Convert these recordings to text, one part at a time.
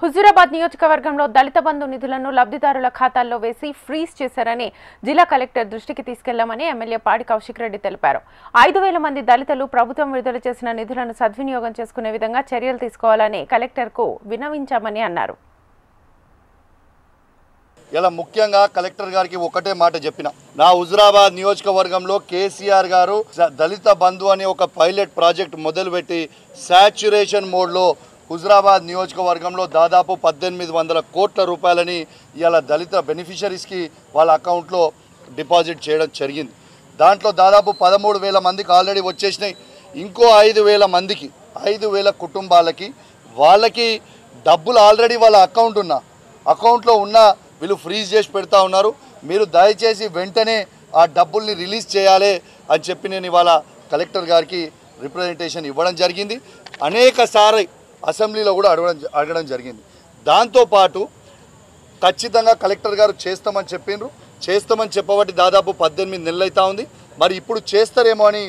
హుజూరాబాద్ నియోజకవర్గంలో దళిత బంధు నిధులను లబ్ధిదారుల ఖాతాల్లో వేసి ఫ్రీజ్ చేశారని జిల్లా కలెక్టర్ దృష్టికి తీసుకెళ్లామని ఎమ్మెల్యే పాడి కౌశిక్ రెడ్డి తెలిపారు. 5,000 మంది దళితులు ప్రభుత్వం విడుదల చేసిన నిధులను సద్వినియోగం చేసుకునే విధంగా చర్యలు తీసుకోవాలని కలెక్టర్కు విన్నవించామని అన్నారు. ఇలా ముఖ్యంగా కలెక్టర్ గారికి ఒకటే మాట చెప్పిన, నా హుజూరాబాద్ నియోజకవర్గంలో కేసీఆర్ గారు దళిత బంధు అనే ఒక పైలట్ ప్రాజెక్ట్ మొదలుపెట్టి సాచ్యురేషన్ మోడ్లో హుజూరాబాద్ నియోజకవర్గంలో దాదాపు 1,800 కోట్ల రూపాయలని ఇలా దళిత బెనిఫిషరీస్కి వాళ్ళ అకౌంట్లో డిపాజిట్ చేయడం జరిగింది. దాంట్లో దాదాపు 13,000 మందికి ఆల్రెడీ వచ్చేసినాయి. ఇంకో 5,000 మందికి 5,000 కుటుంబాలకి వాళ్ళకి డబ్బులు ఆల్రెడీ వాళ్ళ అకౌంట్లో ఉన్న వీళ్ళు ఫ్రీజ్ చేసి పెడతా ఉన్నారు. మీరు దయచేసి వెంటనే ఆ డబ్బుల్ని రిలీజ్ చేయాలి అని చెప్పి నేను ఇవాళ కలెక్టర్ గారికి రిప్రజెంటేషన్ ఇవ్వడం జరిగింది. అనేకసారి అసెంబ్లీలో కూడా అడగడం జరిగింది. దాంతోపాటు ఖచ్చితంగా కలెక్టర్ గారు చేస్తామని చెప్పబట్టి దాదాపు 18 నెలలు అవుతా ఉంది. మరి ఇప్పుడు చేస్తారేమో అని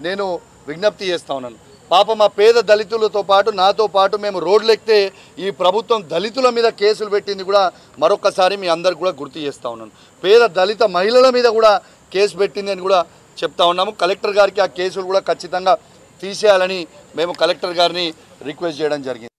నేను విజ్ఞప్తి చేస్తూ ఉన్నాను. పాప మా పేద దళితులతో పాటు నాతో పాటు మేము రోడ్లు ఎక్కితే ఈ ప్రభుత్వం దళితుల మీద కేసులు పెట్టింది కూడా మరొకసారి మీ అందరికి కూడా గుర్తు చేస్తూ ఉన్నాను. పేద దళిత మహిళల మీద కూడా కేసు పెట్టింది అని కూడా చెప్తా ఉన్నాము. కలెక్టర్ గారికి ఆ కేసులు కూడా ఖచ్చితంగా తీసేయాలని మేము కలెక్టర్ గారిని రిక్వెస్ట్ చేయడం జరిగింది.